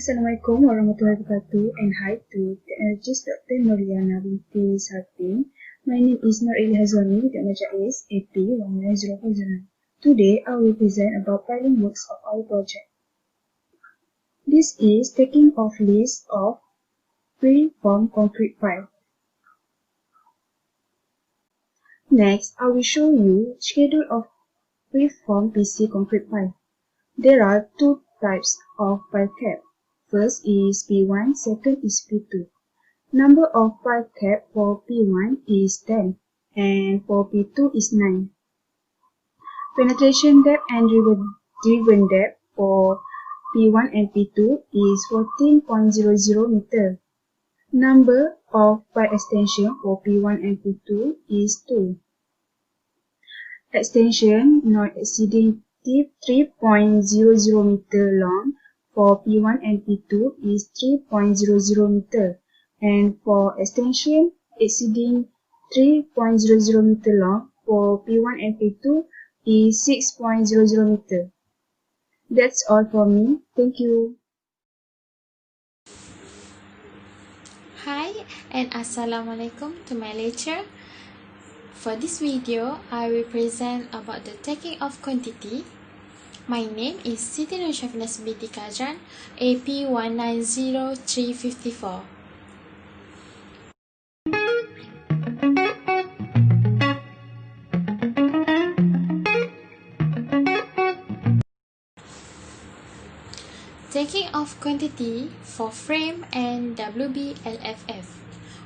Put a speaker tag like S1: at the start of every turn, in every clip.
S1: Assalamualaikum warahmatullahi wabarakatuh, and hi to technologist Dr. Noriana binti Sartin. My name is Norili Hazwani with the major is AP190409. Today I will present about piling works of our project. This is taking off list of pre-formed concrete pile. Next, I will show you schedule of pre-formed PC concrete pile. There are two types of pile cap. First is P1, second is P2. Number of pile cap for P1 is 10 and for P2 is 9. Penetration depth and driven depth for P1 and P2 is 14.00 meter. Number of pile extension for P1 and P2 is 2. Extension not exceeding 3.00 meter long for P1 and P2 is 3.00 meter, and for extension exceeding 3.00 meter long for P1 and P2 is 6.00 meter. That's all from me. Thank you.
S2: Hi and Assalamualaikum to my lecture. For this video, I will present about the taking of quantity. My name is Siti Nur Syafnas binti Kajran, AP 190354. Taking of quantity for frame and WBLFF,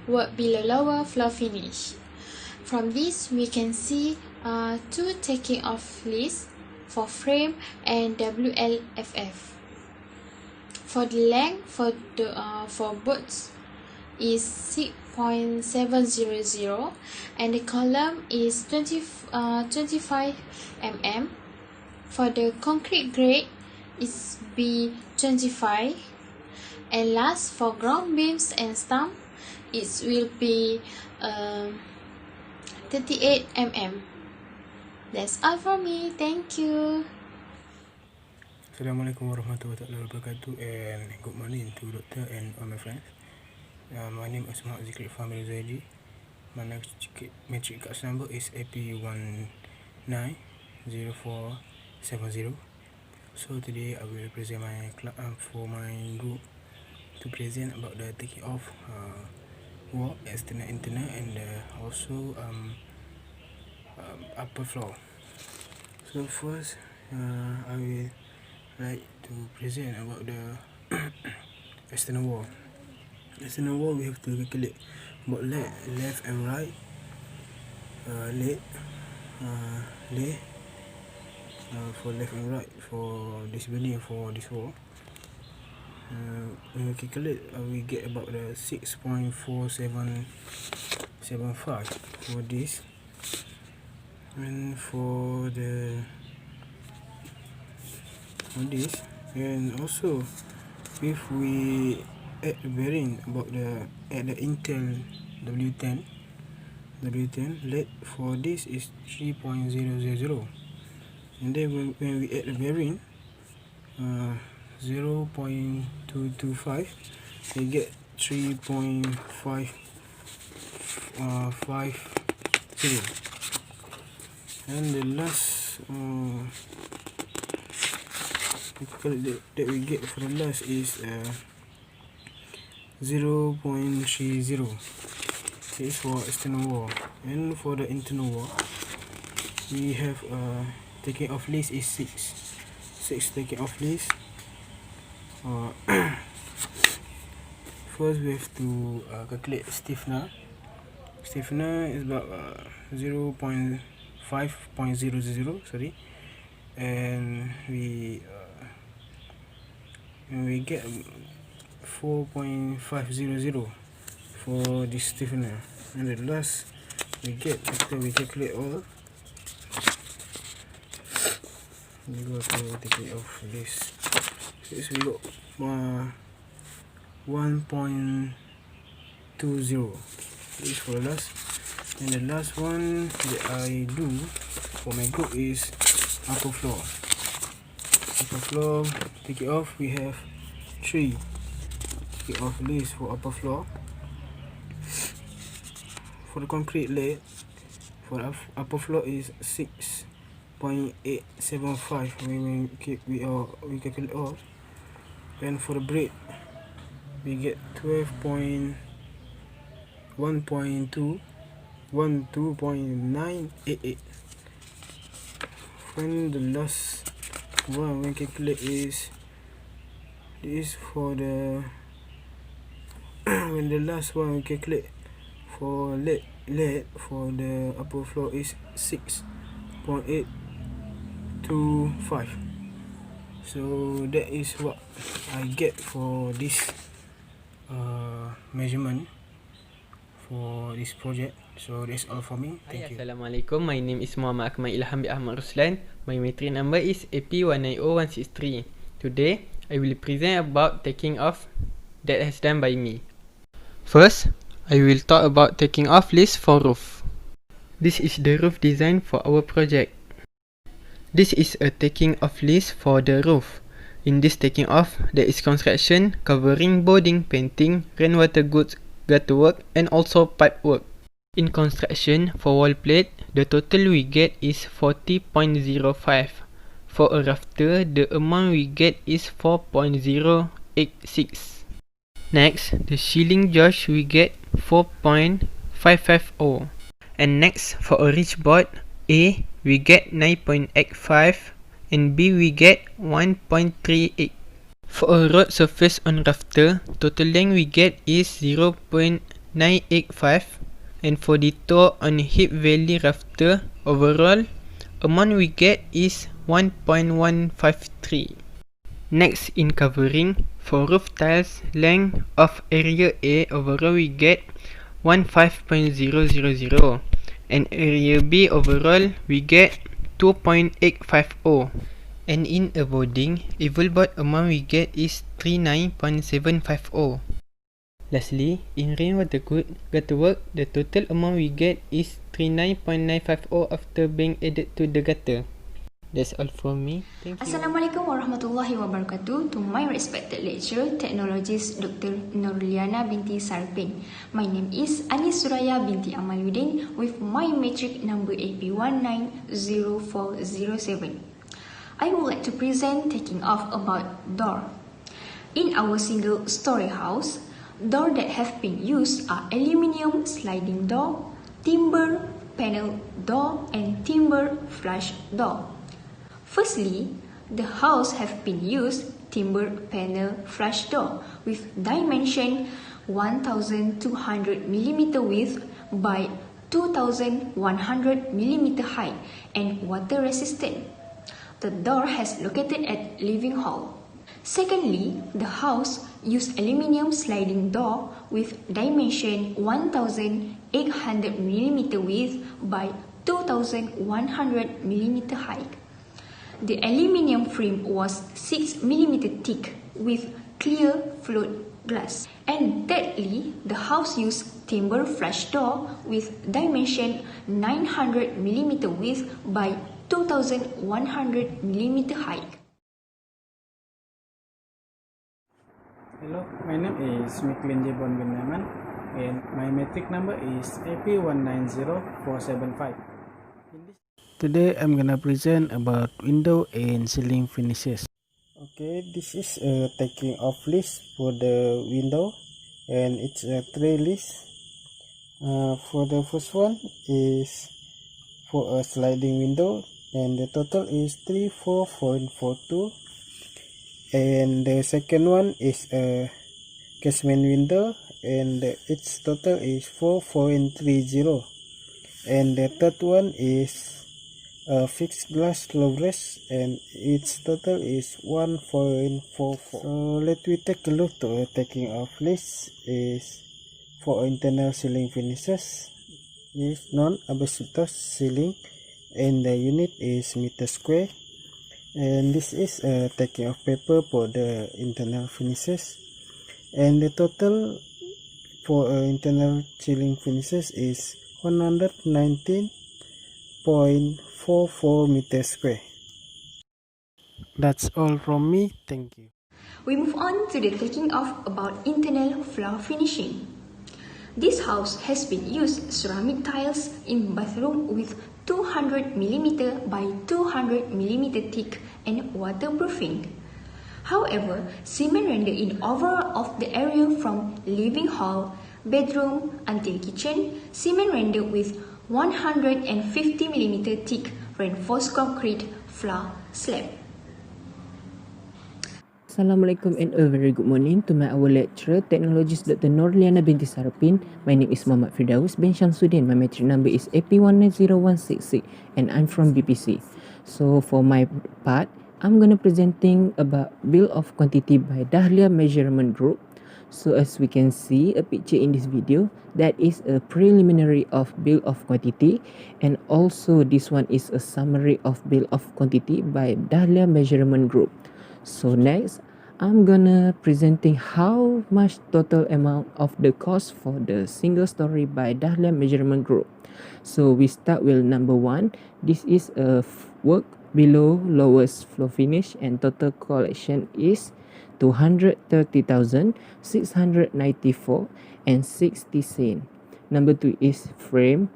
S2: work below lower floor finish. From this, we can see two taking off lists for frame and WLFF. For the length for boats is 6.700 and the column is 25 mm. For the concrete grade is B25, and last for ground beams and stump it will be 38 mm. That's all for me. Thank you.
S3: Assalamualaikum warahmatullahi wabarakatuh, and good morning to doctor and all my friends. My name is Muhammad Zikri Family Zaidi. My metric card number is AP190470. So today I will present my for my group to present about the taking off wall, external, internal, and also upper floor. So first, I will like to present about the external wall. External wall, we have to calculate about left and right, left, for left and right for this building, for this wall. When we calculate, we get about the 6.4775 for this. And for this, and also if we add the bearing about the Intel W10 lead for this is 3.000, and then when we add the bearing 0.225, we get 3.550. And the last that we get for the last is 0.30. This is for external wall. And for the internal wall, we have taking off list is 6 taking off list. First we have to calculate stiffener. Stiffener is about 0.500, sorry, and we get 4.500 for this stiffener. And the last we get, after we calculate all, we go to take it off this. This we got 1.20. This is for the last. And the last one that I do for my group is upper floor. Upper floor, take it off, we have 3 taking off list for upper floor. For the concrete laid for the upper floor is 6.875 when we calculate all. And for the brick we get 12.988. When the last one we calculate is this for the when the last one we calculate for lead for the upper floor is 6.825. So that is what I get for this measurement for this project. So that's all for me. Thank you.
S4: Assalamualaikum. My name is Muhammad Akmal Ilham bin Ahmad Ruslan. My metric number is AP190163. Today, I will present about taking off that has done by me. First, I will talk about taking off list for roof. This is the roof design for our project. This is a taking off list for the roof. In this taking off, there is construction covering boarding, painting, rainwater goods, gutter work, and also pipe work. In construction, for wall plate, the total we get is 40.05. For a rafter, the amount we get is 4.086. Next, the ceiling joist we get 4.550. And next, for a ridge board, A we get 9.85 and B we get 1.38. For a road surface on rafter, total length we get is 0.985. And for the toe on hip valley rafter, overall amount we get is 1.153. Next, in covering, for roof tiles length of area A, overall we get 15.000, and area B overall we get 2.850. And in a boarding, evil board amount we get is 39.750. Lastly, in rainwater gutter work, the total amount we get is 39.950 after being added to the gutter. That's all from me. Thank you.
S5: Assalamualaikum warahmatullahi wabarakatuh. To my respected lecturer, Technologist Dr. Nurliana binti Sarpin. My name is Anis Suraya binti Amaluddin with my matric number AP190407. I would like to present taking off about door. In our single story house, doors that have been used are aluminium sliding door, timber panel door, and timber flush door. Firstly, the house have been used timber panel flush door with dimension 1200 mm width by 2100 mm height and water resistant. The door has located at living hall. Secondly, the house used aluminium sliding door with dimension 1800 mm width by 2100 mm height. The aluminium frame was 6 mm thick with clear float glass. And thirdly, the house used timber flush door with dimension 900 mm width by 2100 mm height.
S6: Hello, my name is Miklin Jebon bin Naiman and my metric number is AP190475. Today I'm gonna present about window and ceiling finishes.
S3: Okay, this is a taking off list for the window, and it's a 3 list. For the first one is for a sliding window, and the total is 34.42. And the second one is a casement window, and its total is 4.30. And the third one is a fixed glass slope rest, and its total is 1.44. So let we take a look to a taking off list is for internal ceiling finishes. Is non-asbestos ceiling, and the unit is meter square. And this is a taking off paper for the internal finishes, and the total for internal ceiling finishes is 119.44 meters square.
S6: That's all from me. Thank you.
S5: we move on to the taking off about internal floor finishing. This house has been used ceramic tiles in bathroom with 200mm by 200mm thick and waterproofing. However, cement render in overall of the area from living hall, bedroom until kitchen, cement render with 150mm thick reinforced concrete floor slab.
S7: Assalamualaikum and a very good morning to my our lecturer, Technologist Dr. Norliana binti Sarapin. My name is Muhammad Firdaus bin Shamsuddin. My metric number is AP190166 and I'm from BPC. So for my part, I'm gonna presenting about bill of quantity by Dahlia Measurement Group. So as we can see a picture in this video, that is a preliminary of bill of quantity, and also this one is a summary of bill of quantity by Dahlia Measurement Group. So next, I'm gonna presenting how much total amount of the cost for the single story by Dahlia Measurement Group. So we start with number 1. This is a work below lowest floor finish and total collection is 230,694 and 60 cents. Number 2 is frame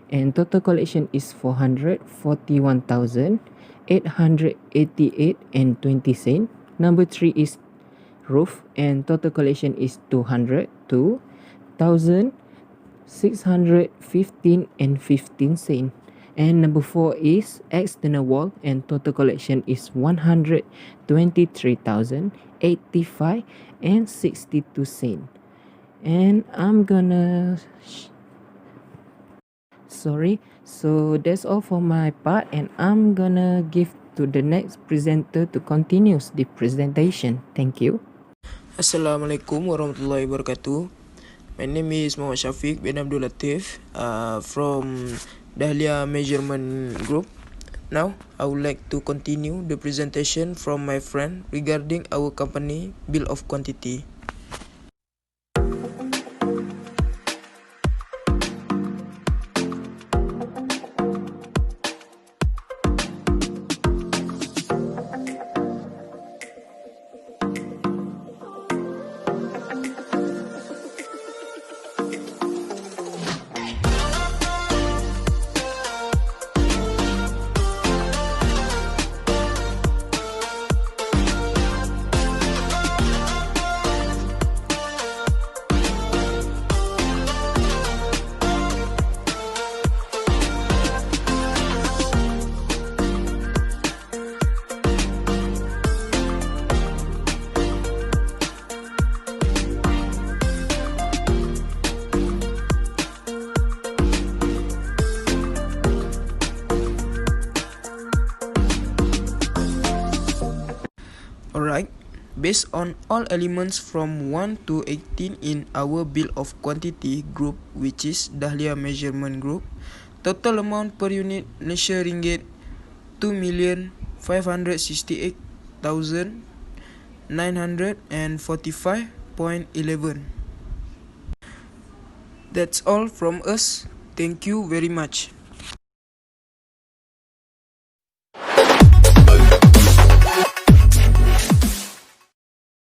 S7: and total collection is 441,888 and 20 cents. Number 3 is roof and total collection is 202,615 and 15 cents. And number 4 is external wall and total collection is 123,085 and 62 cents. And I'm gonna so that's all for my part, and I'm gonna give to the next presenter to continue the presentation. Thank you.
S8: Assalamualaikum warahmatullahi wabarakatuh. My name is Muhammad Shafiq bin Abdul Latif from Dahlia Measurement Group. Now, I would like to continue the presentation from my friend regarding our company bill of quantity. Alright, based on all elements from 1 to 18 in our bill of quantity group, which is Dahlia Measurement Group, total amount per unit Malaysia ringgit 2,568,945.11. That's all from us. Thank you very much.